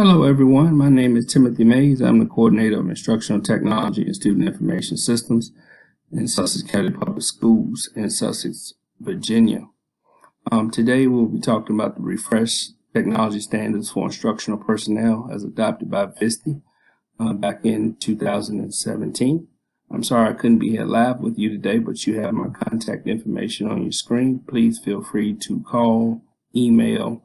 Hello everyone, my name is Timothy Mays. I'm the Coordinator of Instructional Technology and Student Information Systems in Sussex County Public Schools in Sussex, Virginia. Today we'll be talking about the refreshed technology standards for instructional personnel as adopted by VSTE back in 2017. I'm sorry I couldn't be here live with you today, but you have my contact information on your screen. Please feel free to call, email,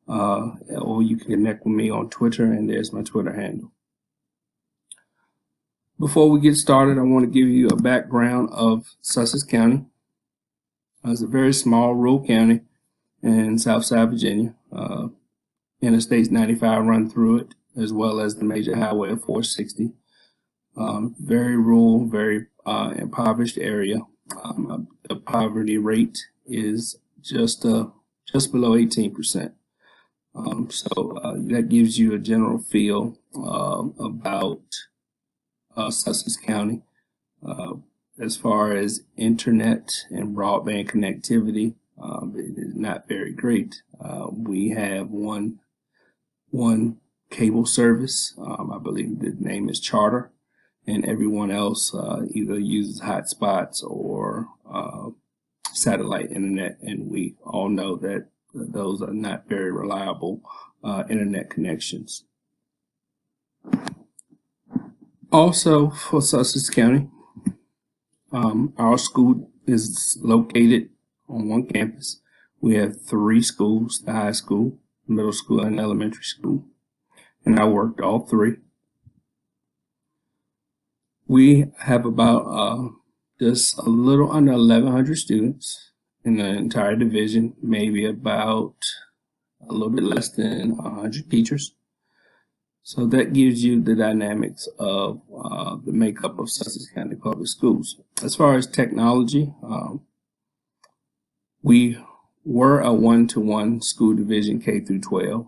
or you can connect with me on Twitter, and there's my Twitter handle. Before we get started, I want to give you a background of Sussex County. It's a very small rural county in Southside Virginia. Interstate 95 run through it, as well as the major highway of 460. Very rural, very impoverished area. The poverty rate is just below 18%. That gives you a general feel about Sussex County. As far as internet and broadband connectivity, it is not very great. We have one cable service. I believe the name is Charter, and everyone else either uses hotspots or satellite internet, and we all know that those are not very reliable internet connections. Also, for Sussex County, our school is located on one campus. We have 3 schools: the high school, middle school, and elementary school, and I worked all 3. We have about just a little under 1,100 students in the entire division, maybe about a little bit less than 100 teachers. So that gives you the dynamics of the makeup of Sussex County Public Schools. As far as technology, we were a 1-to-1 school division K through 12,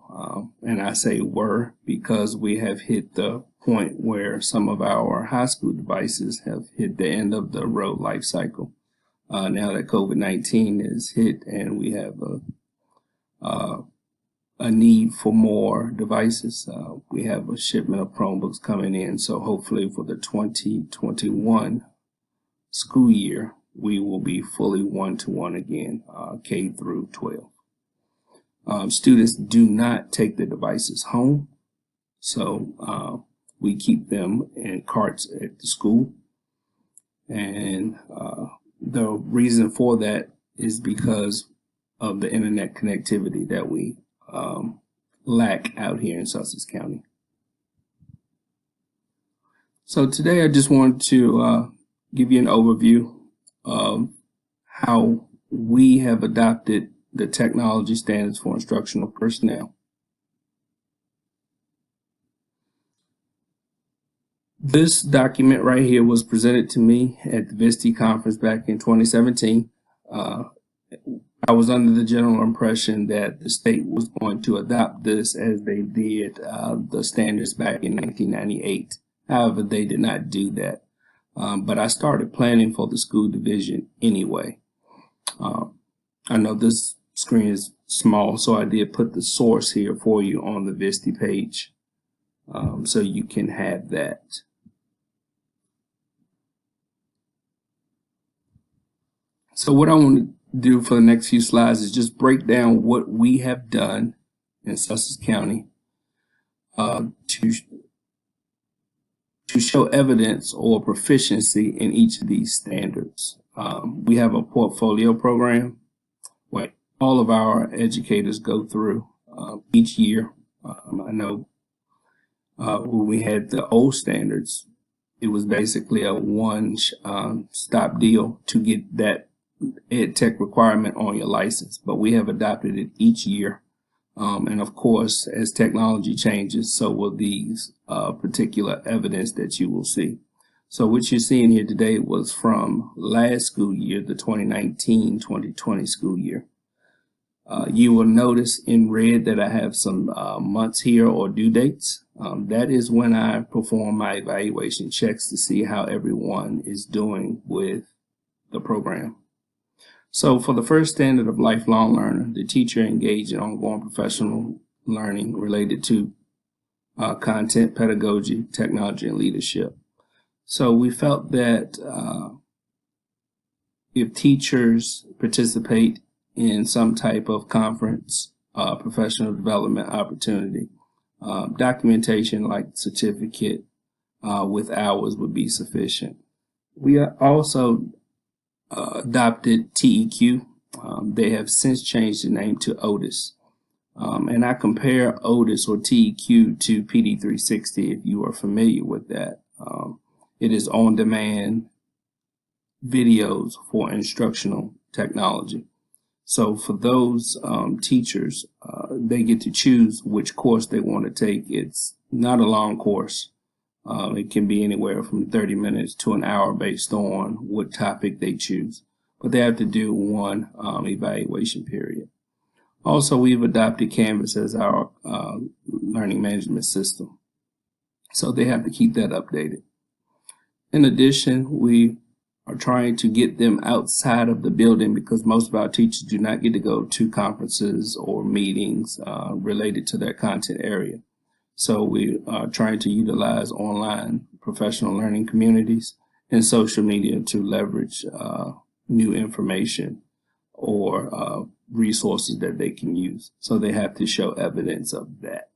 and I say were because we have hit the point where some of our high school devices have hit the end of the road life cycle. Now that COVID-19 is hit and we have a need for more devices, we have a shipment of Chromebooks coming in. So hopefully for the 2021 school year, we will be fully 1-to-1 again, K through 12. Students do not take the devices home, so we keep them in carts at the school, and the reason for that is because of the internet connectivity that we lack out here in Sussex County. So today I just wanted to give you an overview of how we have adopted the technology standards for instructional personnel. This document right here was presented to me at the VSTE conference back in 2017. I was under the general impression that the state was going to adopt this as they did the standards back in 1998. However, they did not do that. But I started planning for the school division anyway. I know this screen is small, so I did put the source here for you on the VSTE page, so you can have that. So what I want to do for the next few slides is just break down what we have done in Sussex County to show evidence or proficiency in each of these standards. We have a portfolio program where all of our educators go through each year. I know when we had the old standards, it was basically a one-stop deal to get that ed tech requirement on your license, but we have adopted it each year. And of course, as technology changes, so will these particular evidence that you will see. So what you're seeing here today was from last school year, the 2019-2020 school year. You will notice in red that I have some months here or due dates. That is when I perform my evaluation checks to see how everyone is doing with the program. So for the first standard of lifelong learner, the teacher engaged in ongoing professional learning related to content, pedagogy, technology, and leadership. So we felt that if teachers participate in some type of conference, professional development opportunity, documentation like certificate with hours would be sufficient. We also adopted TEQ. They have since changed the name to Otis. And I compare Otis or TEQ to PD360 if you are familiar with that. It is on-demand videos for instructional technology. So for those teachers, they get to choose which course they want to take. It's not a long course. It can be anywhere from 30 minutes to an hour based on what topic they choose. But they have to do one evaluation period. Also, we've adopted Canvas as our learning management system. So they have to keep that updated. In addition, we are trying to get them outside of the building because most of our teachers do not get to go to conferences or meetings related to their content area. So we are trying to utilize online professional learning communities and social media to leverage new information or resources that they can use. So they have to show evidence of that.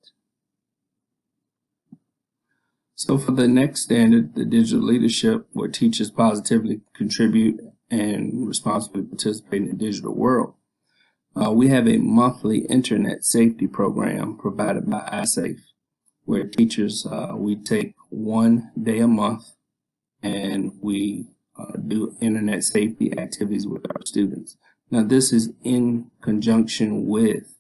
So for the next standard, the digital leadership, where teachers positively contribute and responsibly participate in the digital world, we have a monthly internet safety program provided by iSafe, where teachers, we take 1 day a month and we do internet safety activities with our students. Now this is in conjunction with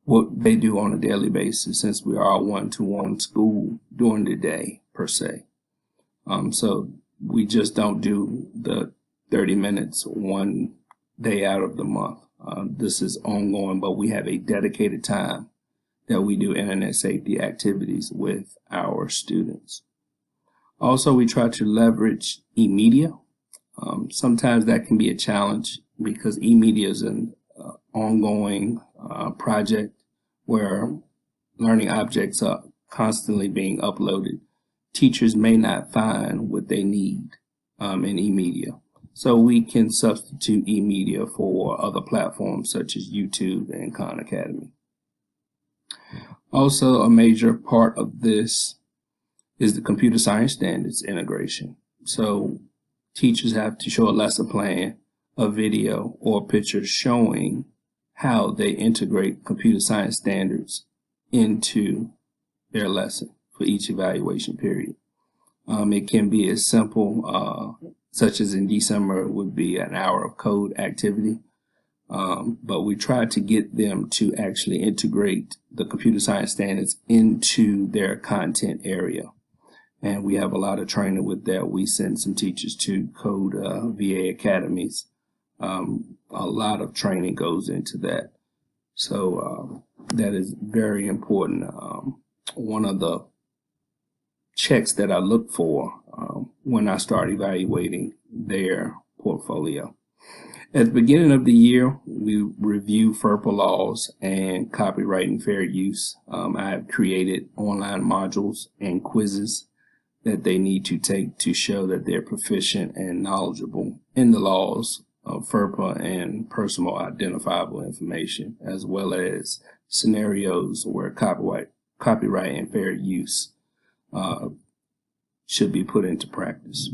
what they do on a daily basis, since we are a one-to-one school during the day per se. So we just don't do the 30 minutes 1 day out of the month. This is ongoing, but we have a dedicated time that we do internet safety activities with our students. Also, we try to leverage e-media. Sometimes that can be a challenge because e-media is an ongoing project where learning objects are constantly being uploaded. Teachers may not find what they need in e-media. So we can substitute e-media for other platforms such as YouTube and Khan Academy. Also, a major part of this is the computer science standards integration. So teachers have to show a lesson plan, a video, or a picture showing how they integrate computer science standards into their lesson for each evaluation period. It can be as simple, such as in December, it would be an hour of code activity. But we try to get them to actually integrate the computer science standards into their content area. And we have a lot of training with that. We send some teachers to code VA academies. A lot of training goes into that. So that is very important. One of the checks that I look for when I start evaluating their portfolio. At the beginning of the year, we review FERPA laws and copyright and fair use. I have created online modules and quizzes that they need to take to show that they're proficient and knowledgeable in the laws of FERPA and personal identifiable information, as well as scenarios where copyright and fair use should be put into practice.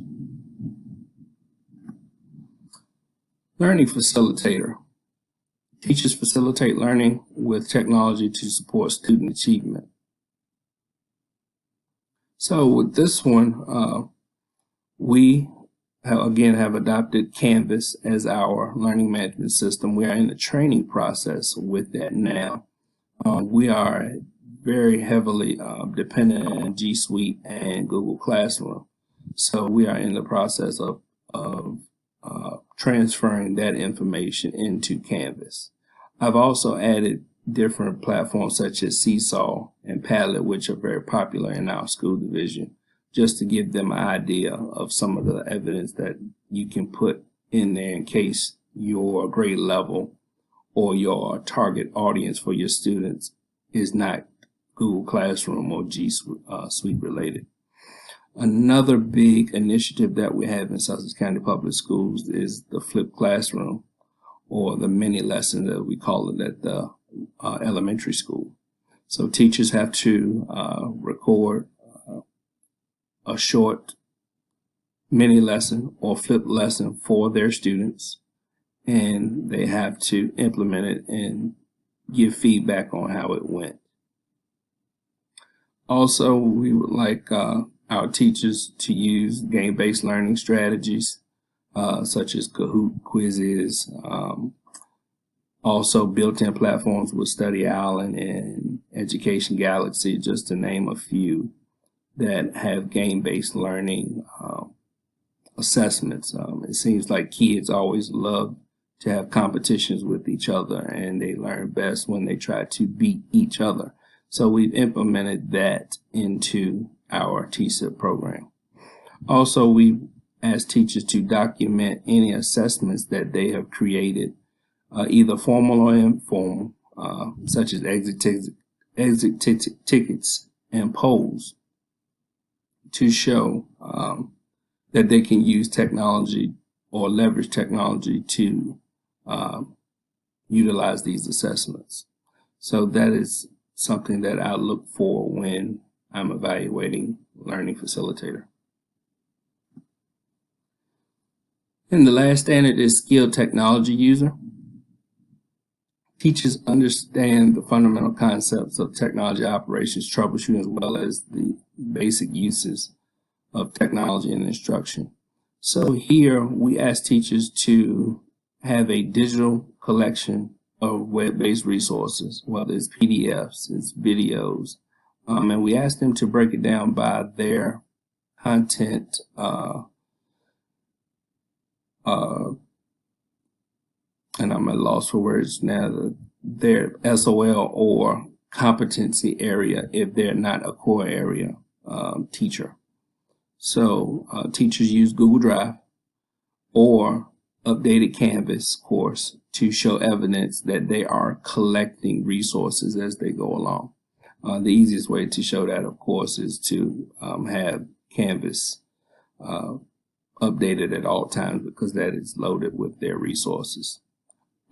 Learning Facilitator. Teachers facilitate learning with technology to support student achievement. So with this one, we have adopted Canvas as our learning management system. We are in the training process with that now. We are very heavily dependent on G Suite and Google Classroom. So we are in the process of transferring that information into Canvas. I've also added different platforms such as Seesaw and Padlet, which are very popular in our school division, just to give them an idea of some of the evidence that you can put in there in case your grade level or your target audience for your students is not Google Classroom or G Suite related. Another big initiative that we have in Sussex County Public Schools is the flipped classroom, or the mini lesson that we call it at the elementary school. So teachers have to record a short mini lesson or flipped lesson for their students, and they have to implement it and give feedback on how it went. Also, we would like our teachers to use game-based learning strategies such as Kahoot quizzes, also built-in platforms with Study Island and Education Galaxy, just to name a few, that have game-based learning assessments. It seems like kids always love to have competitions with each other, and they learn best when they try to beat each other. So we've implemented that into our TSIP program. Also, we ask teachers to document any assessments that they have created, either formal or informal, such as exit tickets and polls, to show that they can use technology or leverage technology to utilize these assessments. So that is something that I look for when I'm evaluating Learning Facilitator. And the last standard is Skilled Technology User. Teachers understand the fundamental concepts of technology operations, troubleshooting, as well as the basic uses of technology in instruction. So here we ask teachers to have a digital collection of web-based resources, whether it's PDFs, it's videos, and we ask them to break it down by their content and I'm at a loss for words now, their SOL or competency area if they're not a core area teacher. So teachers use Google Drive or updated Canvas course to show evidence that they are collecting resources as they go along. The easiest way to show that, of course, is to have Canvas updated at all times, because that is loaded with their resources.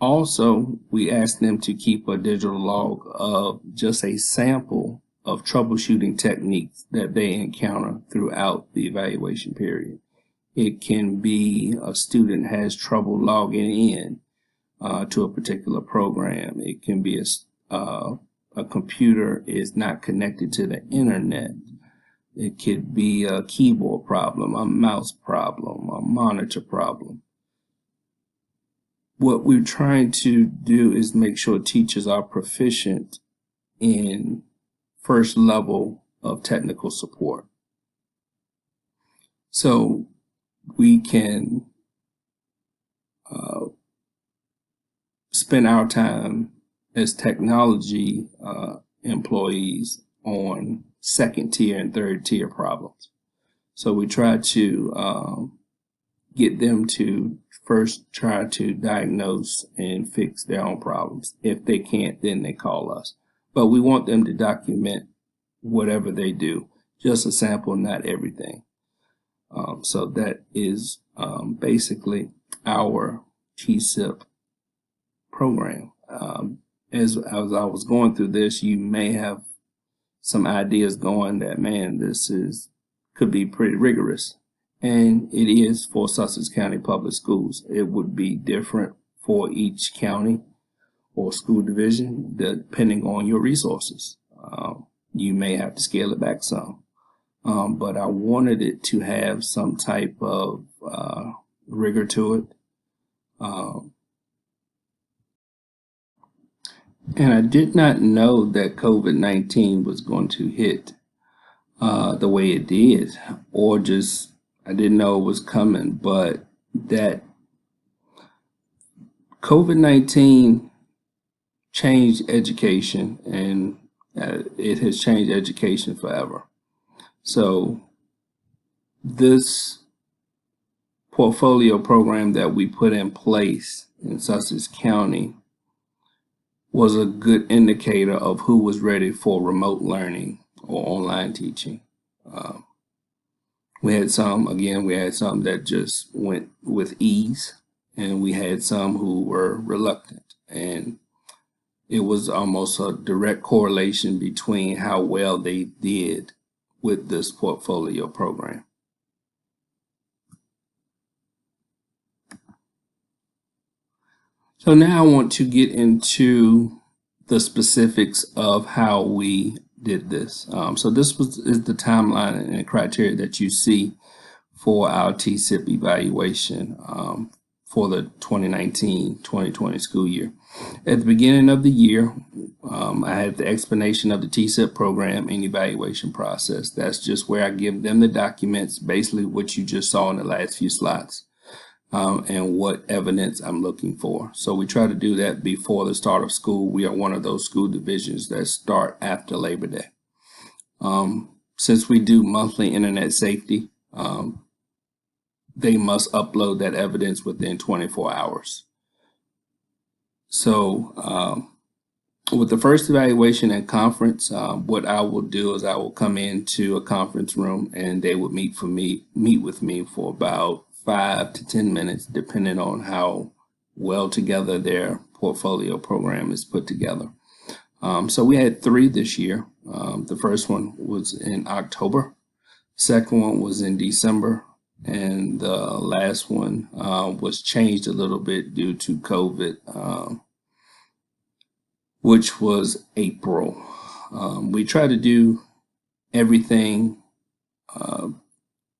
Also, we ask them to keep a digital log of just a sample of troubleshooting techniques that they encounter throughout the evaluation period. It can be a student has trouble logging in to a particular program. It can be a computer is not connected to the internet. It could be a keyboard problem, a mouse problem, a monitor problem. What we're trying to do is make sure teachers are proficient in first level of technical support. So we can spend our time as technology employees on second tier and third tier problems. So we try to get them to first try to diagnose and fix their own problems. If they can't, then they call us. But we want them to document whatever they do, just a sample, not everything. So that is basically our TSIP program. As I was going through this, you may have some ideas going that, man, this could be pretty rigorous. And it is for Sussex County Public Schools. It would be different for each county or school division depending on your resources. You may have to scale it back some. But I wanted it to have some type of rigor to it. And I did not know that COVID-19 was going to hit the way it did, or just I didn't know it was coming, but that COVID-19 changed education, and it has changed education forever. So this portfolio program that we put in place in Sussex County was a good indicator of who was ready for remote learning or online teaching. We had some that just went with ease, and we had some who were reluctant. And it was almost a direct correlation between how well they did with this portfolio program. So now I want to get into the specifics of how we did this. So this is the timeline and the criteria that you see for our TSIP evaluation for the 2019-2020 school year. At the beginning of the year, I had the explanation of the TSIP program and evaluation process. That's just where I give them the documents, basically what you just saw in the last few slides, and what evidence I'm looking for. So we try to do that before the start of school. We are one of those school divisions that start after Labor Day. Since we do monthly internet safety, they must upload that evidence within 24 hours. So with the first evaluation and conference, what I will do is I will come into a conference room and they would meet with me for about 5 to 10 minutes, depending on how well together their portfolio program is put together. So we had 3 this year. The first one was in October, second one was in December, and the last one was changed a little bit due to COVID, which was April. We try to do everything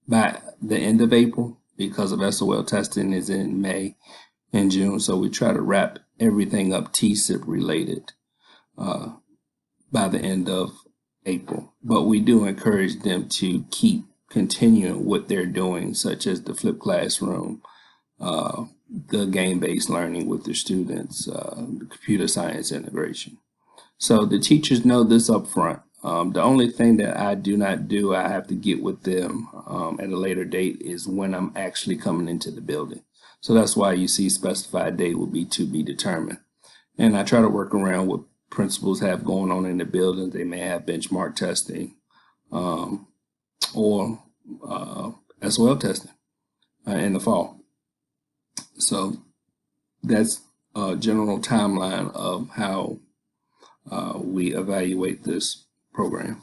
by the end of April because of SOL testing is in May and June. So we try to wrap everything up TSIP related by the end of April. But we do encourage them to keep continuing what they're doing, such as the flipped classroom, the game-based learning with the students, the computer science integration. So the teachers know this up front. The only thing that I do not do, I have to get with them at a later date, is when I'm actually coming into the building. So that's why you see specified date will be to be determined. And I try to work around what principals have going on in the building. They may have benchmark testing or SOL testing in the fall. So that's a general timeline of how we evaluate this program.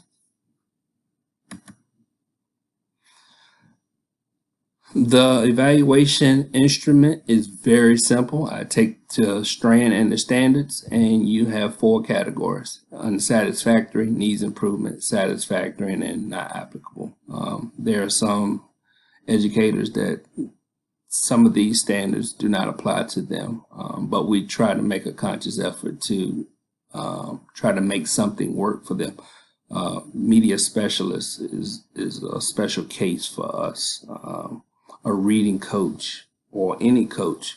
The evaluation instrument is very simple. I take the strand and the standards, and you have 4 categories: unsatisfactory, needs improvement, satisfactory, and then not applicable. There are some educators that some of these standards do not apply to them, but we try to make a conscious effort to try to make something work for them. Media specialist is a special case for us. A reading coach or any coach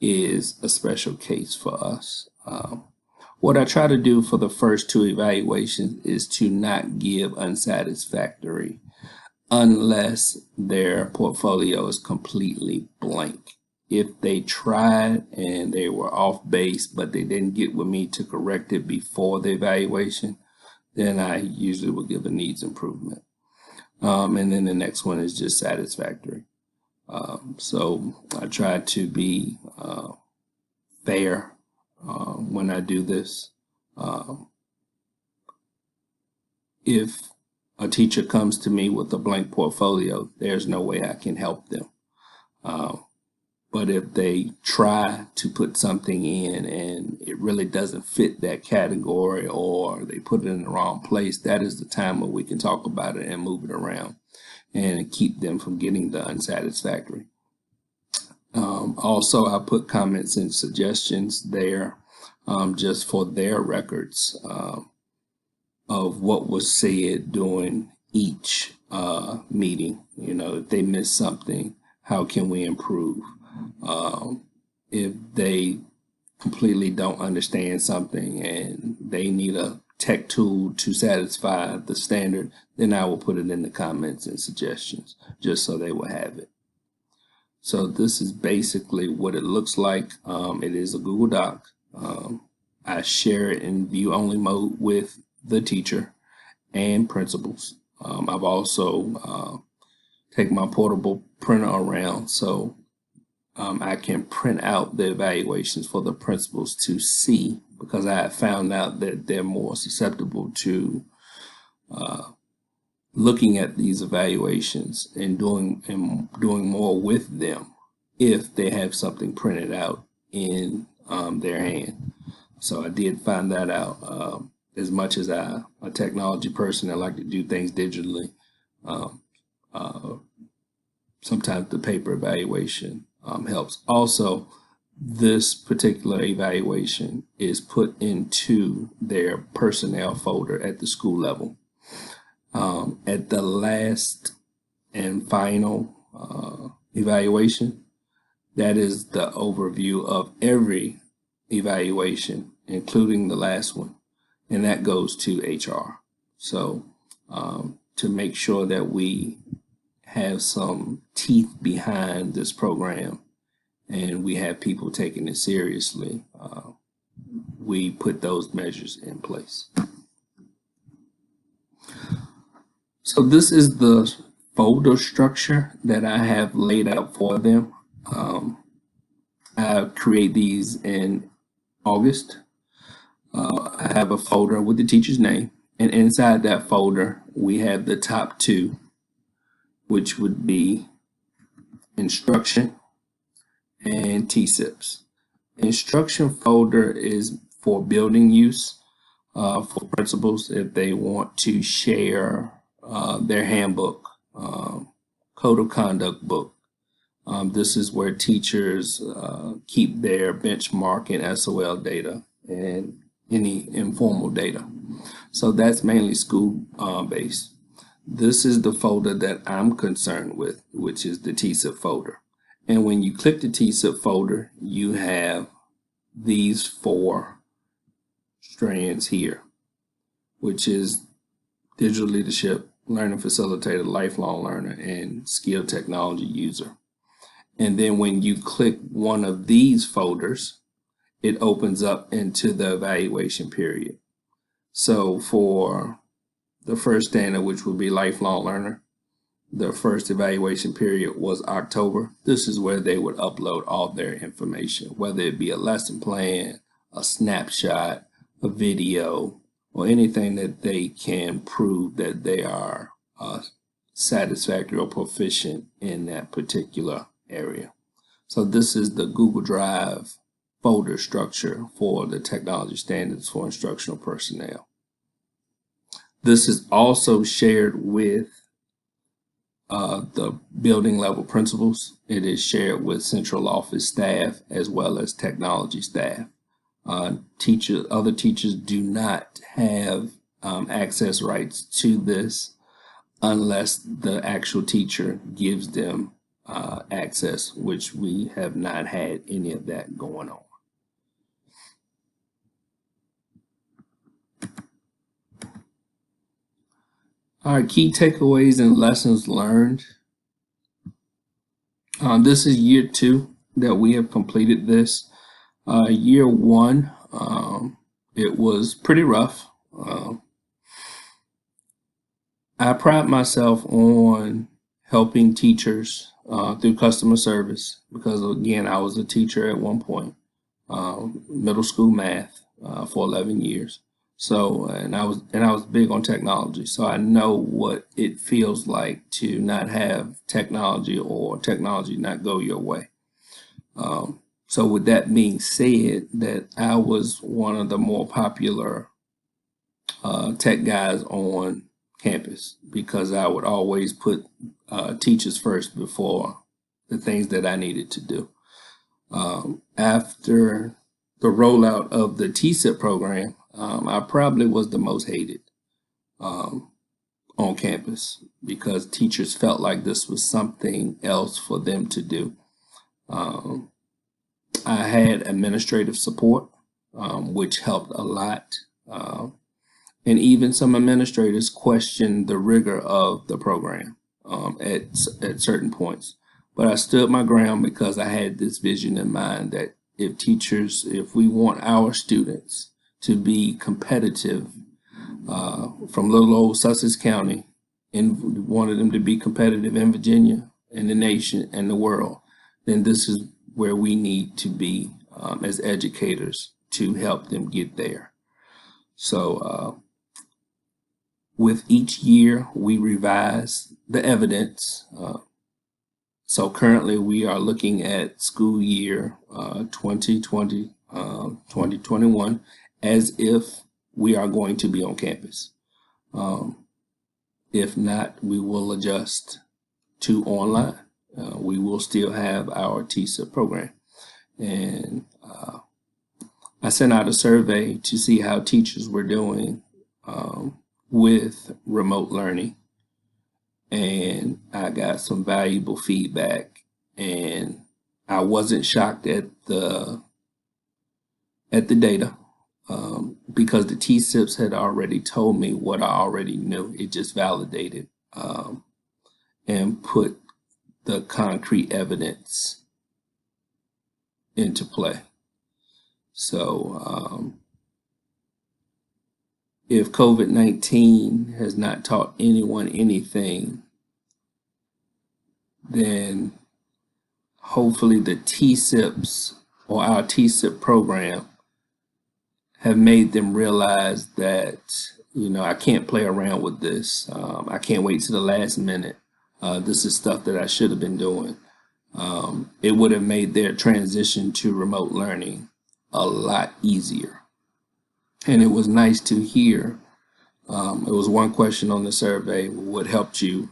is a special case for us. What I try to do for the first 2 evaluations is to not give unsatisfactory unless their portfolio is completely blank. If they tried and they were off base, but they didn't get with me to correct it before the evaluation, then I usually will give a needs improvement. And then the next one is just satisfactory. So I try to be fair when I do this. If a teacher comes to me with a blank portfolio, there's no way I can help them. But if they try to put something in and it really doesn't fit that category, or they put it in the wrong place, that is the time where we can talk about it and move it around and keep them from getting the unsatisfactory. Also, I put comments and suggestions there just for their records of what was said during each meeting. You know, if they missed something, how can we improve? If they completely don't understand something and they need a tech tool to satisfy the standard, then I will put it in the comments and suggestions just so they will have it. So this is basically what it looks like. It is a Google Doc. I share it in view-only mode with the teacher and principals. I've also take my portable printer around so I can print out the evaluations for the principals to see, because I have found out that they're more susceptible to looking at these evaluations and doing more with them if they have something printed out in their hand. So I did find that out. As much as I'm a technology person, I like to do things digitally. Sometimes the paper evaluation helps. Also, this particular evaluation is put into their personnel folder at the school level. At the last and final evaluation, that is the overview of every evaluation, including the last one, and that goes to HR. So to make sure that we have some teeth behind this program and we have people taking it seriously, we put those measures in place. So this is the folder structure that I have laid out for them. I create these in August. I have a folder with the teacher's name, and inside that folder we have the top two, which would be instruction and TSIPs. Instruction folder is for building use for principals if they want to share their handbook, code of conduct book. This is where teachers keep their benchmark and SOL data and any informal data. So that's mainly school based. This is the folder that I'm concerned with, which is the TSIP folder. And when you click the TSIP folder, you have these four strands here, which is digital leadership, learning facilitator, lifelong learner, and skilled technology user. And then when you click one of these folders, it opens up into the evaluation period. So for the first standard, which would be lifelong learner, the first evaluation period was October. This is where they would upload all their information, whether it be a lesson plan, a snapshot, a video, or anything that they can prove that they are satisfactory or proficient in that particular area. So this is the Google Drive folder structure for the technology standards for instructional personnel. This is also shared with the building level principals. It is shared with central office staff as well as technology staff. Other teachers do not have access rights to this unless the actual teacher gives them access, which we have not had any of that going on. All right, key takeaways and lessons learned. This is year 2 that we have completed this. Year 1, it was pretty rough. I pride myself on helping teachers through customer service because, again, I was a teacher at one point, middle school math for 11 years. So, and I was big on technology, so I know what it feels like to not have technology or technology not go your way. So with that being said, that I was one of the more popular tech guys on campus because I would always put teachers first before the things that I needed to do. After the rollout of the TSIP program, I probably was the most hated on campus because teachers felt like this was something else for them to do. I had administrative support, which helped a lot. And even some administrators questioned the rigor of the program at certain points. But I stood my ground because I had this vision in mind that if we want our students to be competitive from little old Sussex County, and wanted them to be competitive in Virginia, in the nation, and the world, then this is where we need to be as educators to help them get there. So with each year, we revise the evidence. So currently we are looking at school year 2020, 2021 as if we are going to be on campus. If not, we will adjust to online. We will still have our TSIP program. And I sent out a survey to see how teachers were doing with remote learning. And I got some valuable feedback, and I wasn't shocked at the data because the TSIPs had already told me what I already knew. It just validated and put the concrete evidence into play. So if COVID-19 has not taught anyone anything, then hopefully the TSIPs or our TSIP program have made them realize that, I can't play around with this. I can't wait to the last minute. This is stuff that I should have been doing. It would have made their transition to remote learning a lot easier. And it was nice to hear. It was one question on the survey: what helped you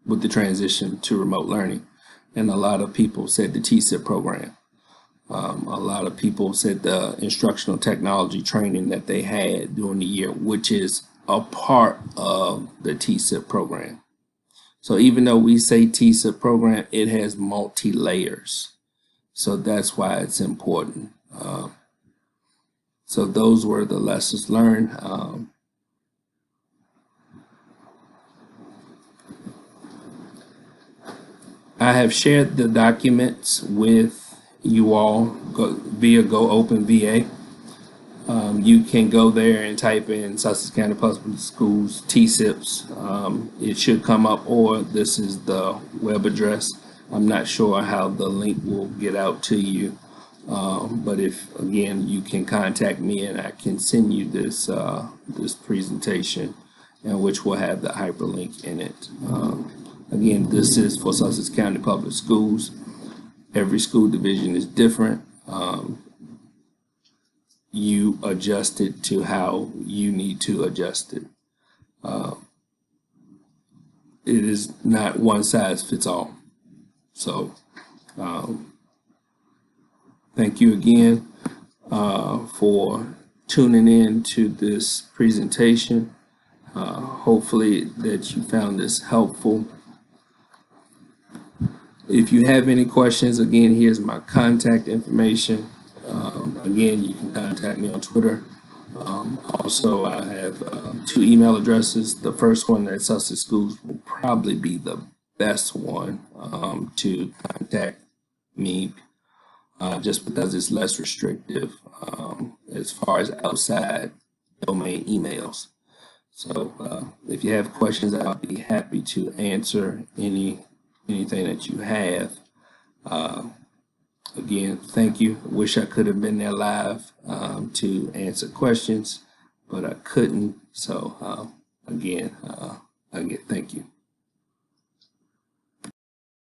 with the transition to remote learning? And a lot of people said the TSIP program. A lot of people said the instructional technology training that they had during the year, which is a part of the TSIP program. So even though we say TSIP program, it has multi-layers. So that's why it's important. So those were the lessons learned. I have shared the documents with you all via Go Open VA. You can go there and type in Sussex County Public Schools TSIPs. It should come up, or this is the web address. I'm not sure how the link will get out to you. But if, again, you can contact me and I can send you this this presentation, and which will have the hyperlink in it. Again, this is for Sussex County Public Schools. Every school division is different. You adjust it to how you need to adjust it. It is not one size fits all. So thank you again for tuning in to this presentation. Hopefully that you found this helpful. If you have any questions, again, here's my contact information. Again, you can contact me on Twitter. Also, I have 2 email addresses. The first one at Sussex Schools will probably be the best one to contact me, just because it's less restrictive as far as outside domain emails. So if you have questions, I'll be happy to answer anything that you have. Again, thank you. Wish I could have been there live to answer questions, but I couldn't. So again, thank you.